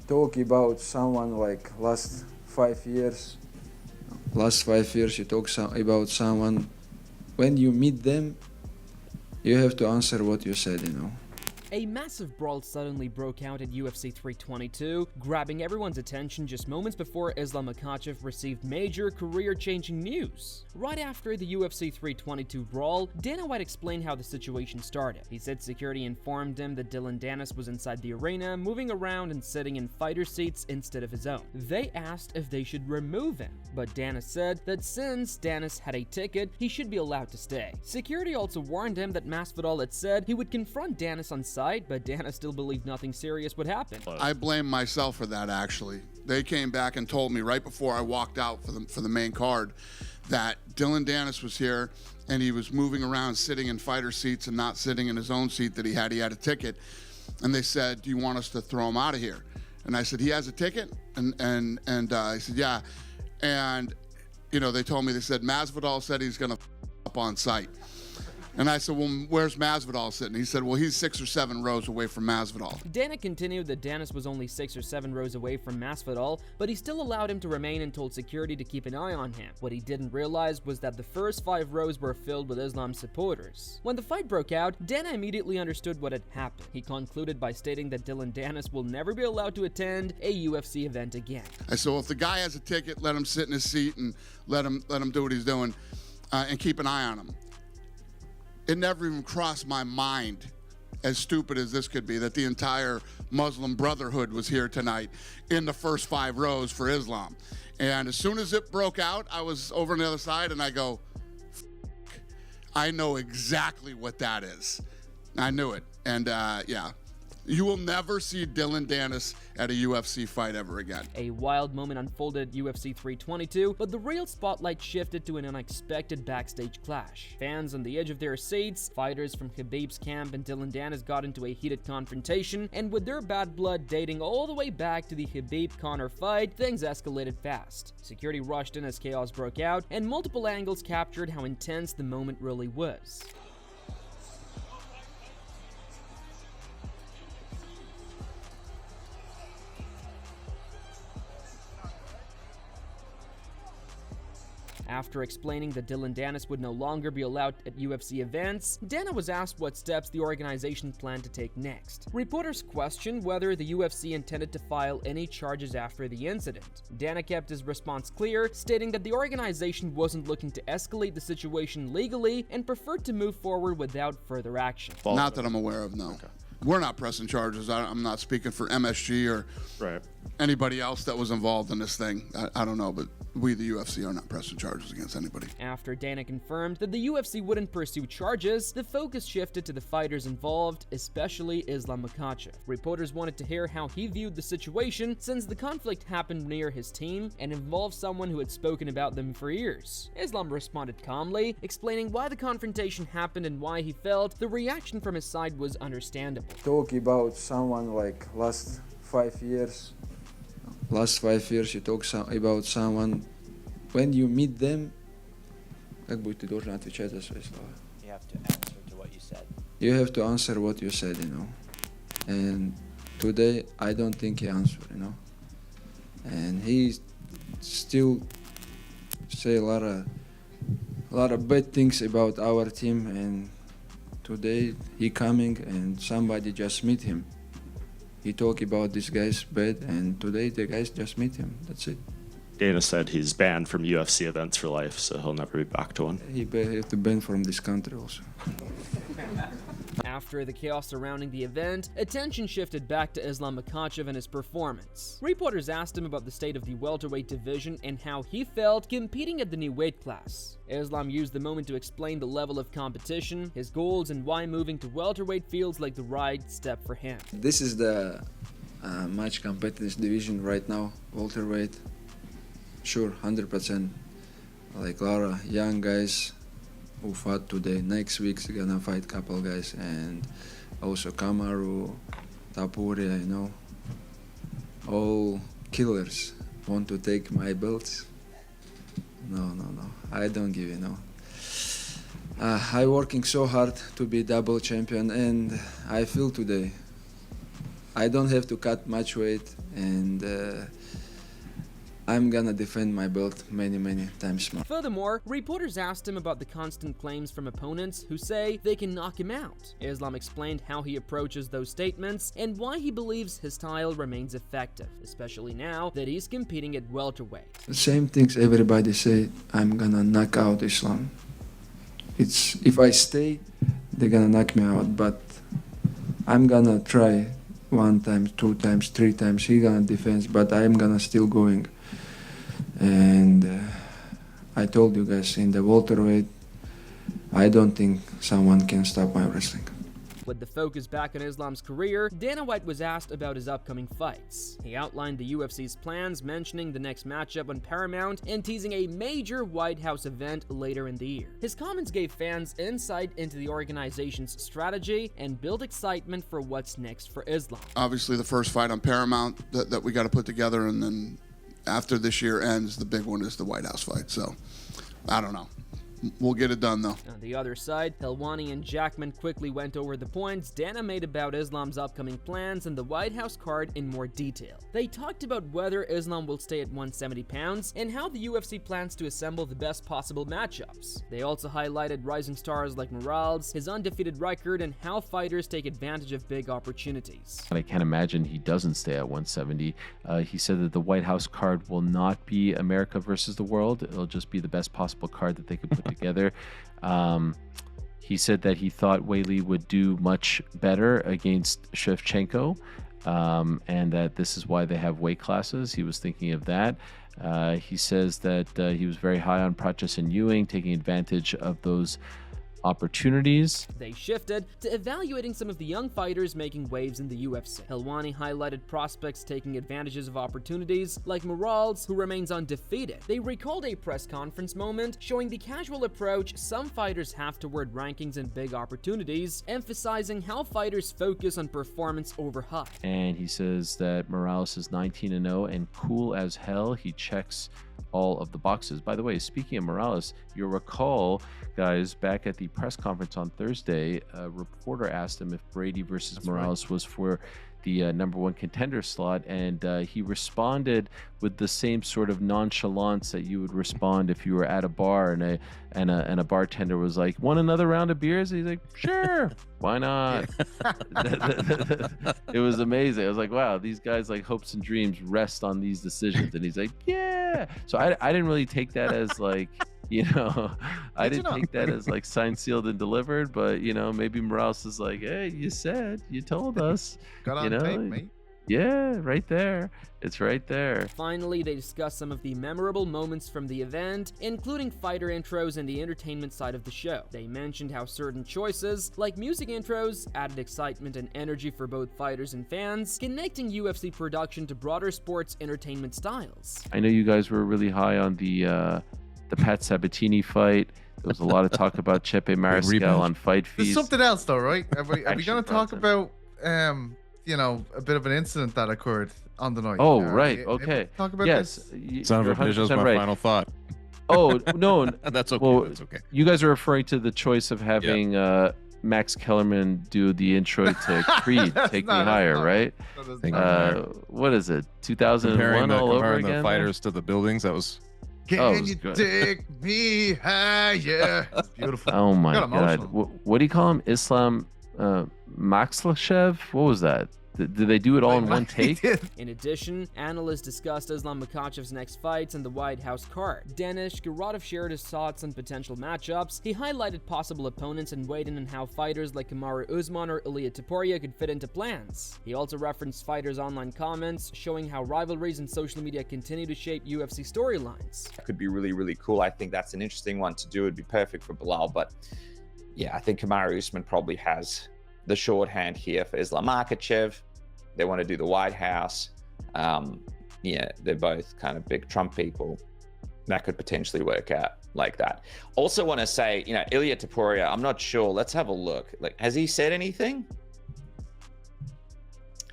talk about someone like last 5 years. Last 5 years you talk about someone. When you meet them, you have to answer what you said, you know. A massive brawl suddenly broke out at UFC 322, grabbing everyone's attention just moments before Islam Makhachev received major career-changing news. Right after the UFC 322 brawl, Dana White explained how the situation started. He said security informed him that Dillon Danis was inside the arena, moving around and sitting in fighter seats instead of his own. They asked if they should remove him, but Danis said that since Danis had a ticket, he should be allowed to stay. Security also warned him that Masvidal had said he would confront Danis on site, but Dana still believed nothing serious would happen. I blame myself for that, actually. They came back and told me right before I walked out for the main card that Dillon Danis was here and he was moving around sitting in fighter seats and not sitting in his own seat that he had. He had a ticket. And they said, do you want us to throw him out of here? And I said, he has a ticket? And I said, yeah. And, you know, they told me, they said, Masvidal said he's going to up on site. And I said, well, where's Masvidal sitting? He said, well, he's 6 or 7 rows away from Masvidal. Dana continued that Danis was only 6 or 7 rows away from Masvidal, but he still allowed him to remain and told security to keep an eye on him. What he didn't realize was that the first 5 rows were filled with Islam supporters. When the fight broke out, Dana immediately understood what had happened. He concluded by stating that Dillon Danis will never be allowed to attend a UFC event again. I said, well, if the guy has a ticket, let him sit in his seat and let him do what he's doing and keep an eye on him. It never even crossed my mind, as stupid as this could be, that the entire Muslim Brotherhood was here tonight in the first 5 rows for Islam. And as soon as it broke out, I was over on the other side and I go, I know exactly what that is. I knew it. And yeah, you will never see Dillon Danis at a UFC fight ever again. A wild moment unfolded at UFC 322, but the real spotlight shifted to an unexpected backstage clash. Fans on the edge of their seats, fighters from Khabib's camp and Dillon Danis got into a heated confrontation, and with their bad blood dating all the way back to the Khabib-Conor fight, things escalated fast. Security rushed in as chaos broke out, and multiple angles captured how intense the moment really was. After explaining that Dillon Danis would no longer be allowed at UFC events, Dana was asked what steps the organization planned to take next. Reporters questioned whether the UFC intended to file any charges after the incident. Dana kept his response clear, stating that the organization wasn't looking to escalate the situation legally and preferred to move forward without further action. Not that I'm aware of, no. Okay. We're not pressing charges. I'm not speaking for MSG or anybody else that was involved in this thing. I don't know, but we, the UFC, are not pressing charges against anybody. After Dana confirmed that the UFC wouldn't pursue charges, the focus shifted to the fighters involved, especially Islam Makhachev. Reporters wanted to hear how he viewed the situation since the conflict happened near his team and involved someone who had spoken about them for years. Islam responded calmly, explaining why the confrontation happened and why he felt the reaction from his side was understandable. Talk about someone like last 5 years. Last 5 years you talk about someone. When you meet them, как будете должны отвечать за свои слова. You have to answer to what you said. You have to answer what you said, you know. And today I don't think he answered, you know. And he still say a lot of bad things about our team, and today he coming and somebody just meet him. He talk about this guy's bad, and today the guys just meet him. That's it. Dana said he's banned from UFC events for life, so he'll never be back to one. He have to ban from this country also. After the chaos surrounding the event, attention shifted back to Islam Makhachev and his performance. Reporters asked him about the state of the welterweight division and how he felt competing at the new weight class. Islam used the moment to explain the level of competition, his goals, and why moving to welterweight feels like the right step for him. This is the much competitive division right now, welterweight. Sure, 100%. Like a lot of young guys who fought today. Next week's gonna fight couple guys, and also Kamaru, Tapuria, you know, all killers want to take my belts. No, I don't give, you know. I working so hard to be double champion, and I feel today I don't have to cut much weight, and I'm gonna defend my belt many times more. Furthermore, reporters asked him about the constant claims from opponents who say they can knock him out. Islam explained how he approaches those statements and why he believes his style remains effective, especially now that he's competing at welterweight. The same things everybody say, I'm gonna knock out Islam. It's if I stay, they're gonna knock me out, but I'm gonna try 1 time, 2 times, 3 times. He gonna defend, but I'm gonna still going. And I told you guys, in the welterweight, I don't think someone can stop my wrestling. With the focus back on Islam's career, Dana White was asked about his upcoming fights. He outlined the UFC's plans, mentioning the next matchup on Paramount and teasing a major White House event later in the year. His comments gave fans insight into the organization's strategy and built excitement for what's next for Islam. Obviously, the first fight on Paramount that we got to put together, and then after this year ends, the big one is the White House fight. So, I don't know. We'll get it done, though. On the other side, Helwani and Jackman quickly went over the points Dana made about Islam's upcoming plans and the White House card in more detail. They talked about whether Islam will stay at 170 pounds and how the UFC plans to assemble the best possible matchups. They also highlighted rising stars like Morales, his undefeated record, and how fighters take advantage of big opportunities. I can't imagine he doesn't stay at 170. He said that the White House card will not be America versus the world. It'll just be the best possible card that they could put together. He said that he thought Weili would do much better against Shevchenko, and that this is why they have weight classes. He was thinking of that. He says that he was very high on Prachas and Ewing, taking advantage of those opportunities. They shifted to evaluating some of the young fighters making waves in the UFC. Helwani highlighted prospects taking advantages of opportunities, like Morales, who remains undefeated. They recalled a press conference moment showing the casual approach some fighters have toward rankings and big opportunities, emphasizing how fighters focus on performance over hype. And he says that Morales is 19-0 and cool as hell. He checks all of the boxes. By the way, speaking of Morales, you'll recall, guys, back at the press conference on Thursday, a reporter asked him if Brady versus Morales was for the #1 contender slot, and he responded with the same sort of nonchalance that you would respond if you were at a bar and a bartender was like, "Want another round of beers?" And he's like, "Sure, why not?" It was amazing. I was like, wow, these guys' like hopes and dreams rest on these decisions. And he's like, yeah. So I didn't really take that as like, you know, I didn't take that as like signed, sealed, and delivered. But, you know, maybe Morales is like, hey, you told us. Got on you know? tape, mate. Yeah, right there. It's right there. Finally, they discussed some of the memorable moments from the event, including fighter intros and the entertainment side of the show. They mentioned how certain choices, like music intros, added excitement and energy for both fighters and fans, connecting UFC production to broader sports entertainment styles. I know you guys were really high on the Pat Sabatini fight. There was a lot of talk about Chepe Mariscal on Fight Feast. There's something else, though, right? Are we going to talk about, you know, a bit of an incident that occurred on the night? Oh, right. Okay. Talk about yes. this. Son of a bitch, that was my final thought. Oh, no. That's okay. Well, that's okay. You guys are referring to the choice of having Max Kellerman do the intro to Creed, Take Me Higher, right? What is it? 2001 all over again? Comparing the fighters to the buildings, that was... Can you take me higher? It's beautiful. Oh my God. What do you call him? Islam Makslashev? What was that? Did they do it all in one take? In addition, analysts discussed Islam Makhachev's next fights and the White House card. Danish Garadov shared his thoughts on potential matchups. He highlighted possible opponents and weighed in on how fighters like Kamaru Usman or Ilia Topuria could fit into plans. He also referenced fighters' online comments, showing how rivalries and social media continue to shape UFC storylines. That could be really, really cool. I think that's an interesting one to do. It'd be perfect for Bilal, but yeah, I think Kamaru Usman probably has the shorthand here for Islam Makhachev. They want to do the White House. Yeah, they're both kind of big Trump people. That could potentially work out like that. Also want to say, you know, Ilia Topuria, I'm not sure. Let's have a look. Like, has he said anything?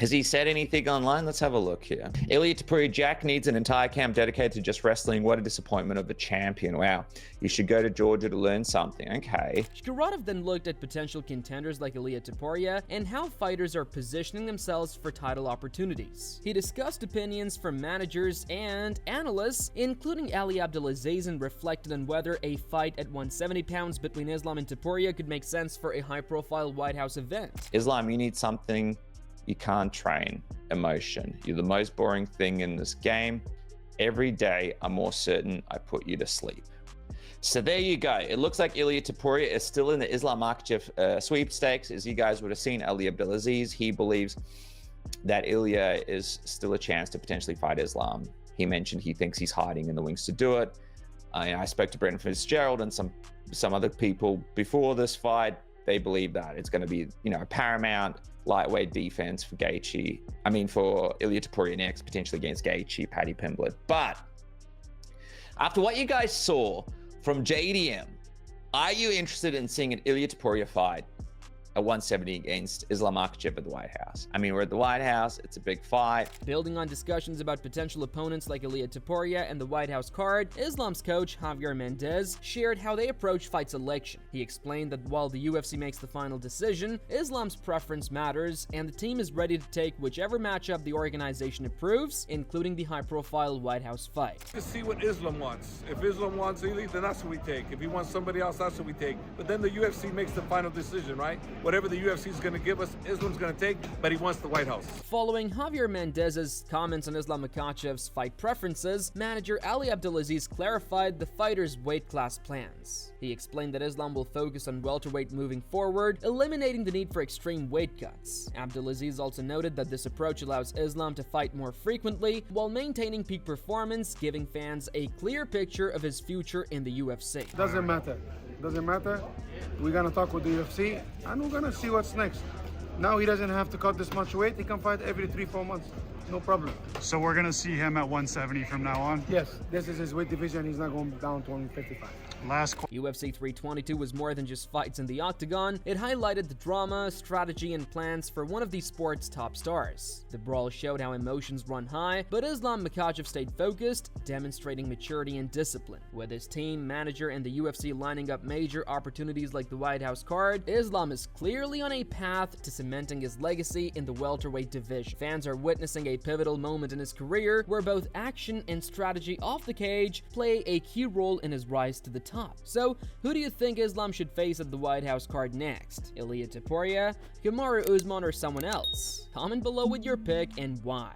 Has he said anything online? Let's have a look here. Ilia Topuria, Jack needs an entire camp dedicated to just wrestling. What a disappointment of a champion. Wow. You should go to Georgia to learn something. Okay. Shkaratov then looked at potential contenders like Ilia Topuria and how fighters are positioning themselves for title opportunities. He discussed opinions from managers and analysts, including Ali Abdelaziz, and reflected on whether a fight at 170 pounds between Islam and Topuria could make sense for a high-profile White House event. Islam, you need something you can't train: emotion. You're the most boring thing in this game. Every day, I'm more certain I put you to sleep. So there you go. It looks like Ilia Topuria is still in the Islam Makhachev sweepstakes. As you guys would have seen, Ali Abdelaziz, he believes that Ilia is still a chance to potentially fight Islam. He mentioned he thinks he's hiding in the wings to do it. I spoke to Brendan Fitzgerald and some other people before this fight. They believe that it's going to be, a paramount lightweight defense for Gaethje. For Ilia Topuria next, potentially against Gaethje, Paddy Pimblett. But after what you guys saw from JDM, are you interested in seeing an Ilia Topuria fight at 170 against Islam Makhachev at the White House? We're at the White House. It's a big fight. Building on discussions about potential opponents like Ilia Topuria and the White House card, Islam's coach, Javier Mendez, shared how they approach fight selection. He explained that while the UFC makes the final decision, Islam's preference matters, and the team is ready to take whichever matchup the organization approves, including the high-profile White House fight. To see what Islam wants. If Islam wants Ilia, then that's what we take. If he wants somebody else, that's what we take. But then the UFC makes the final decision, right? Whatever the UFC is going to give us, Islam's going to take, but he wants the White House. Following Javier Mendez's comments on Islam Makhachev's fight preferences, manager Ali Abdelaziz clarified the fighter's weight class plans. He explained that Islam will focus on welterweight moving forward, eliminating the need for extreme weight cuts. Abdelaziz also noted that this approach allows Islam to fight more frequently while maintaining peak performance, giving fans a clear picture of his future in the UFC. Doesn't matter. We're gonna talk with the UFC and we're gonna see what's next. Now he doesn't have to cut this much weight. He can fight every 3-4 months. No problem. So we're gonna see him at 170 from now on? Yes, this is his weight division. He's not going down to 155. UFC 322 was more than just fights in the octagon. It highlighted the drama, strategy, and plans for one of the sport's top stars. The Brawl showed how emotions run high, but Islam Makhachev stayed focused, demonstrating maturity and discipline. With his team, manager, and the UFC lining up major opportunities like the White House card, Islam is clearly on a path to cementing his legacy in the welterweight division. Fans are witnessing a pivotal moment in his career where both action and strategy off the cage play a key role in his rise to the top. So, who do you think Islam should face at the White House card next? Ilia Topuria, Kamaru Usman, or someone else? Comment below with your pick and why.